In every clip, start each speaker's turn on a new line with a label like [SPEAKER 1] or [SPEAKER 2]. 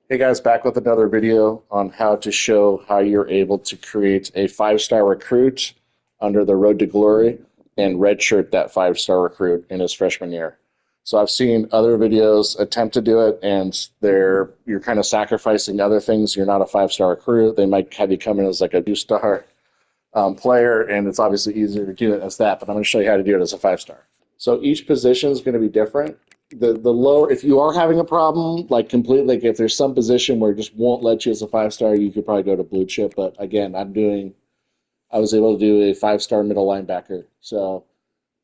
[SPEAKER 1] Hey guys, back with another video on how to show how you're able to create a five-star recruit under the Road to Glory and redshirt that five-star recruit in his freshman year. So I've seen other videos attempt to do it, and you're kind of sacrificing other things. You're not a five-star recruit. They might have you come in as like a two-star player, and it's obviously easier to do it as that. But I'm going to show you how to do it as a five-star. So each position is going to be different. The lower, if you are having a problem, like completely, like if there's some position where it just won't let you as a five-star, you could probably go to Bluechip. But again, I was able to do a five-star middle linebacker. So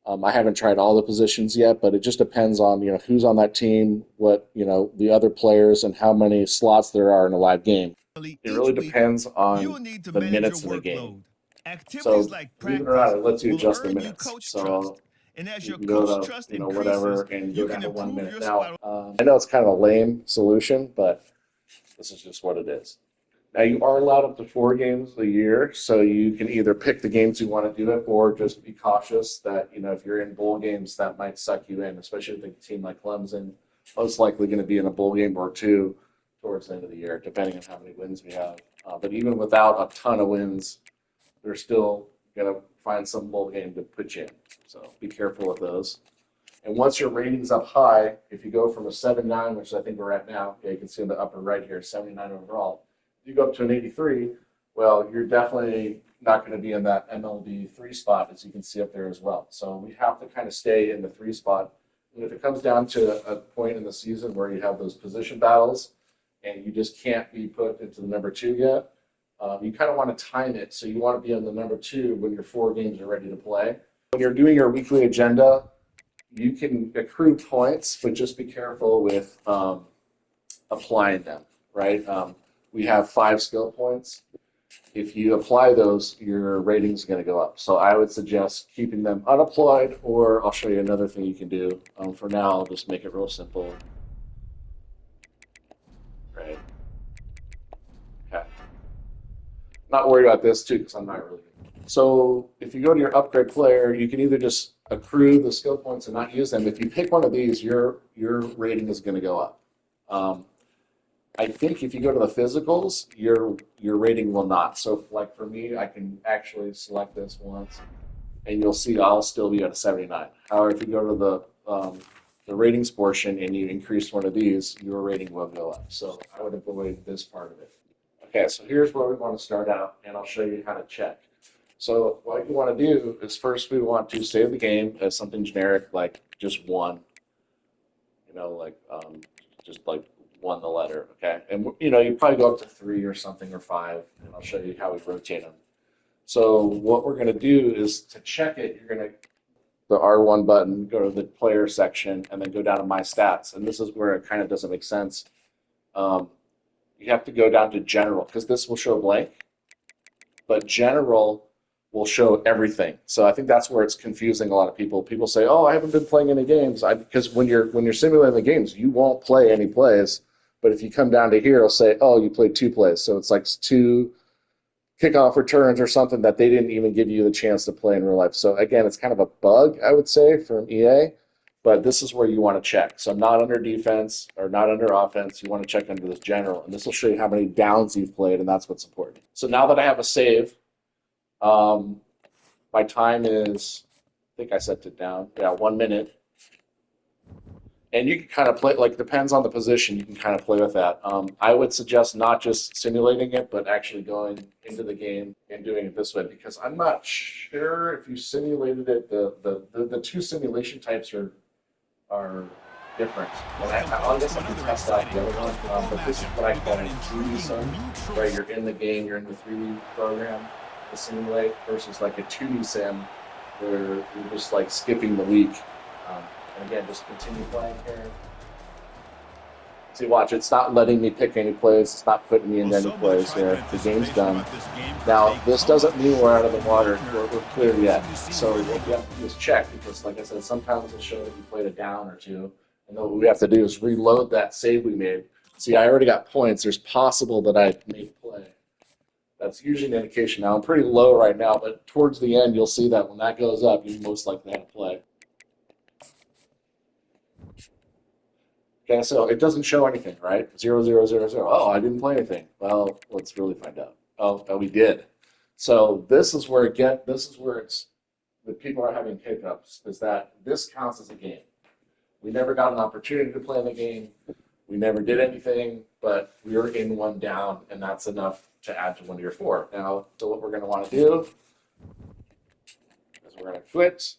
[SPEAKER 1] I haven't tried all the positions yet, but it just depends on who's on that team, what the other players, and how many slots there are in a live game. It
[SPEAKER 2] Each
[SPEAKER 1] really
[SPEAKER 2] week,
[SPEAKER 1] depends
[SPEAKER 2] you
[SPEAKER 1] on
[SPEAKER 2] will need to
[SPEAKER 1] the
[SPEAKER 2] manage your
[SPEAKER 1] minutes in the game.
[SPEAKER 2] workload. Activities
[SPEAKER 1] So
[SPEAKER 2] like
[SPEAKER 1] believe it or not,
[SPEAKER 2] practice
[SPEAKER 1] it lets you
[SPEAKER 2] will
[SPEAKER 1] adjust the
[SPEAKER 2] earn you
[SPEAKER 1] minutes.
[SPEAKER 2] coach trust.
[SPEAKER 1] So
[SPEAKER 2] And as
[SPEAKER 1] you
[SPEAKER 2] your
[SPEAKER 1] can go
[SPEAKER 2] coach
[SPEAKER 1] to,
[SPEAKER 2] trust
[SPEAKER 1] whatever
[SPEAKER 2] increases,
[SPEAKER 1] and
[SPEAKER 2] you
[SPEAKER 1] go down
[SPEAKER 2] can
[SPEAKER 1] to one
[SPEAKER 2] improve
[SPEAKER 1] minute.
[SPEAKER 2] your
[SPEAKER 1] Now,
[SPEAKER 2] spot.
[SPEAKER 1] I know it's kind of a lame solution, but this is just what it is. Now, you are allowed up to 4 games a year, so you can either pick the games you want to do it, or just be cautious that, if you're in bowl games, that might suck you in, especially with a team like Clemson, most likely going to be in a bowl game or two towards the end of the year, depending on how many wins we have. But even without a ton of wins, they're still going to find some bowl game to put you in. So be careful with those. And once your rating's up high, if you go from a 79, which I think we're at now, okay, you can see in the upper right here, 79 overall. If you go up to an 83, well, you're definitely not going to be in that MLB 3 spot, as you can see up there as well. So we have to kind of stay in the 3 spot. And if it comes down to a point in the season where you have those position battles and you just can't be put into the number 2 yet, you kind of want to time it. So you want to be in the number 2 when your 4 games are ready to play. When you're doing your weekly agenda, you can accrue points, but just be careful with applying them, right? We have 5 skill points. If you apply those, your rating is going to go up. So I would suggest keeping them unapplied, or I'll show you another thing you can do. For now, I'll just make it real simple, right? Okay. Not worried about this too, because I'm not really good. So if you go to your upgrade player, you can either just accrue the skill points and not use them. If you pick one of these, your rating is going to go up. Um, I think if you go to the physicals, your rating will not. So like for me, I can actually select this once, and you'll see I'll still be at a 79. However, if you go to the ratings portion and you increase one of these, your rating will go up. So I would avoid this part of it. Okay, so here's where we want to start out, and I'll show you how to check. So what you want to do is first we want to save the game as something generic, like just one, like just like one the letter, okay? And you probably go up to 3 or something or 5, and I'll show you how we rotate them. So what we're going to do is to check it, you're going to the R1 button, go to the player section, and then go down to my stats. And this is where it kind of doesn't make sense. Um, you have to go down to general because this will show blank, but general will show everything. So I think that's where it's confusing a lot of people. People say, "Oh, I haven't been playing any games," because when you're simulating the games, you won't play any plays. But if you come down to here, it'll say, "Oh, you played 2 plays." So it's like 2 kickoff returns or something that they didn't even give you the chance to play in real life. So again, it's kind of a bug, I would say, from EA. But this is where you want to check. So not under defense or not under offense. You want to check under this general. And this will show you how many downs you've played, and that's what's important. So now that I have a save, um, my time is, I think I set it down, yeah, 1 minute. And you can kind of play, like, depends on the position, you can kind of play with that. I would suggest not just simulating it, but actually going into the game and doing it this way, because I'm not sure if you simulated it, the 2 simulation types are different. And I guess I can test out the other one, but this is what I call 2D sim, where you're in the game, you're in the 3D program to simulate, versus like a 2D sim where you're just like skipping the week. Um, and again, just continue playing here. See, watch, it's not letting me pick any plays. It's not putting me into any plays here. The game's done. Now, this doesn't mean we're out of the water. We're clear yet. So what we have to do is check, because like I said, sometimes it'll show that you played a down or two. And then what we have to do is reload that save we made. See, I already got points. There's possible that I made play. That's usually an indication. Now, I'm pretty low right now, but towards the end, you'll see that when that goes up, you most likely have to play. Okay, so it doesn't show anything, right? 0, 0, 0, 0. Oh, I didn't play anything. Well, let's really find out. Oh, we did. So this is where it's the people are having hiccups, is that this counts as a game. We never got an opportunity to play in the game. We never did anything, but we were in one down, and that's enough to add to one of your four. Now, so what we're going to want to do is we're going to quit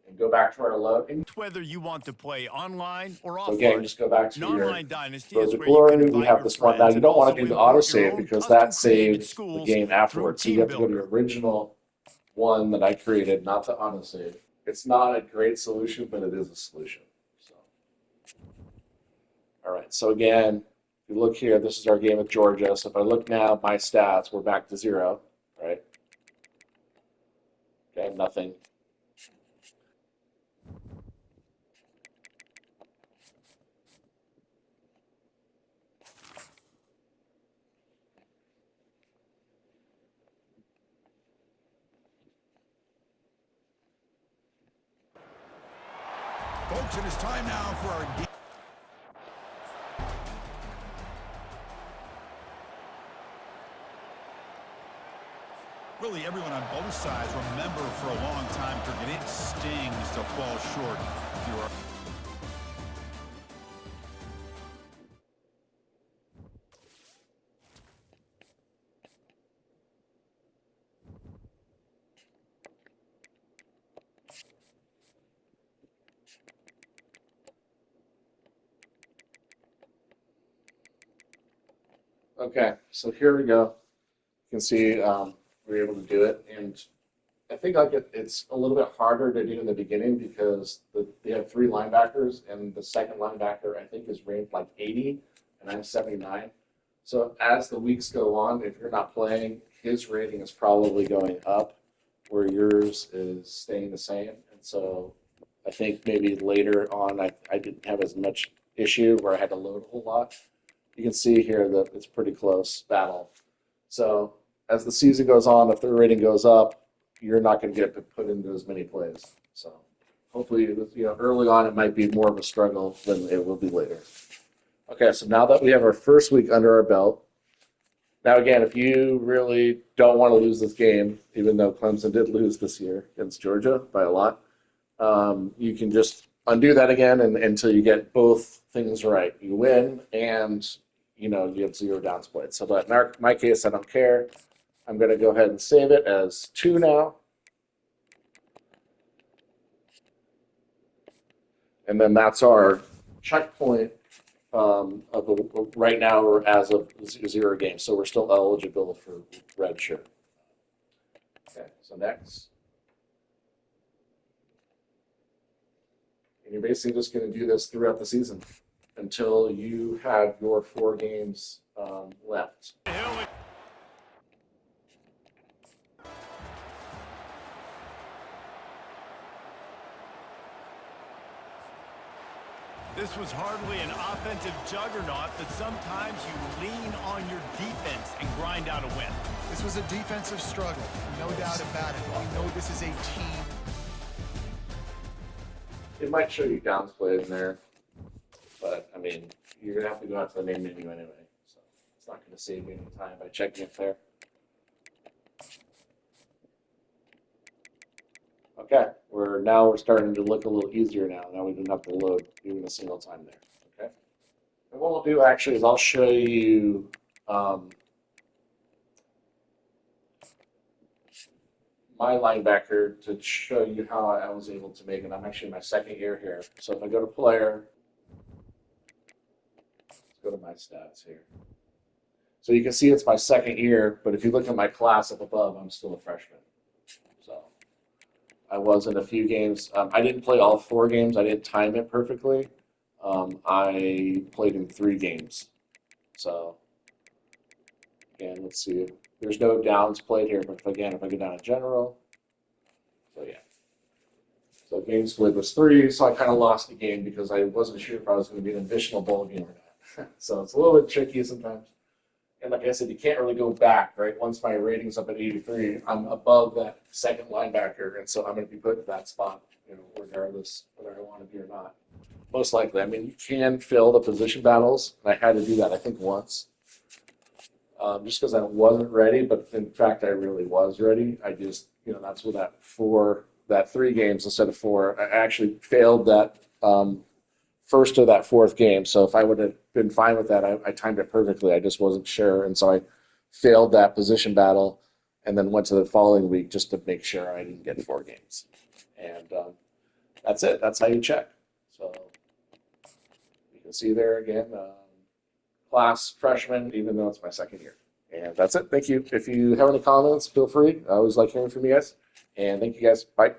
[SPEAKER 1] and go back to our loading.
[SPEAKER 2] Whether you want to play online or
[SPEAKER 1] So again,
[SPEAKER 2] offline,
[SPEAKER 1] just go back to
[SPEAKER 2] an
[SPEAKER 1] your
[SPEAKER 2] online dynasty
[SPEAKER 1] Road
[SPEAKER 2] is
[SPEAKER 1] to
[SPEAKER 2] where you can
[SPEAKER 1] Glory. We
[SPEAKER 2] invite
[SPEAKER 1] have
[SPEAKER 2] your
[SPEAKER 1] this one. Now,
[SPEAKER 2] friends
[SPEAKER 1] you
[SPEAKER 2] and
[SPEAKER 1] don't want
[SPEAKER 2] also
[SPEAKER 1] to do the
[SPEAKER 2] import your
[SPEAKER 1] autosave
[SPEAKER 2] own
[SPEAKER 1] because that
[SPEAKER 2] custom-created
[SPEAKER 1] saves the
[SPEAKER 2] schools
[SPEAKER 1] game
[SPEAKER 2] through
[SPEAKER 1] afterwards. So you
[SPEAKER 2] Team
[SPEAKER 1] have to go to
[SPEAKER 2] Builder.
[SPEAKER 1] the original one that I created, not the autosave. It's not a great solution, but it is a solution. So, all right. So again, if you look here, this is our game with Georgia. So if I look now, my stats, we're back to 0, right? Okay, nothing.
[SPEAKER 3] Folks, it is time now for our game. Really, everyone on both sides remember for a long time, Kirk, it stings to fall short if you are.
[SPEAKER 1] Okay, so here we go. You can see we're able to do it. And I think it's a little bit harder to do in the beginning because they have 3 linebackers, and the second linebacker, I think, is ranked like 80, and I'm 79. So as the weeks go on, if you're not playing, his rating is probably going up, where yours is staying the same. And so I think maybe later on, I didn't have as much issue where I had to load a whole lot. You can see here that it's pretty close battle. So as the season goes on, if their rating goes up, you're not going to get put into as many plays. So hopefully, early on it might be more of a struggle than it will be later. Okay, so now that we have our first week under our belt, now again, if you really don't want to lose this game, even though Clemson did lose this year against Georgia by a lot, you can just undo that again until you get both things right. You win and you have 0 downs played. So but in my case, I don't care. I'm going to go ahead and save it as 2 now. And then that's our checkpoint right now we're as of 0 games. So we're still eligible for Redshirt. Okay, so next. And you're basically just going to do this throughout the season until you have your 4 games left.
[SPEAKER 2] This was hardly an offensive juggernaut, but sometimes you lean on your defense and grind out a win.
[SPEAKER 4] This was a defensive struggle, no doubt about it. We know this is a team.
[SPEAKER 1] It might show you downs played in there, but I mean, you're going to have to go out to the main menu anyway. So it's not going to save you any time by checking it there. Okay, we're starting to look a little easier now. Now we don't have to load even a single time there. Okay. And what we'll do actually is I'll show you my linebacker to show you how I was able to make it. I'm actually in my 2nd year here. So if I go to player, let's go to my stats here. So you can see it's my 2nd year, but if you look at my class up above, I'm still a freshman. So I was in a few games. I didn't play all 4 games. I didn't time it perfectly. I played in 3 games. So again, let's see. There's no downs played here, but if I go down to general, so yeah. So game split was 3, so I kind of lost the game because I wasn't sure if I was going to be an additional bowl game or not. So it's a little bit tricky sometimes. And like I said, you can't really go back, right? Once my rating's up at 83, I'm above that second linebacker, and so I'm going to be put in that spot, regardless whether I want to be or not. most likely. I mean, you can fill the position battles, and I had to do that, I think, once. Just because I wasn't ready, but in fact, I really was ready. I just, that's where that 3 games instead of 4, I actually failed that first of that 4th game. So if I would have been fine with that, I timed it perfectly. I just wasn't sure. And so I failed that position battle and then went to the following week just to make sure I didn't get 4 games. And that's it. That's how you check. So you can see there again, class freshman, even though it's my 2nd year. And that's it. Thank you. If you have any comments, feel free. I always like hearing from you guys. And thank you guys. Bye.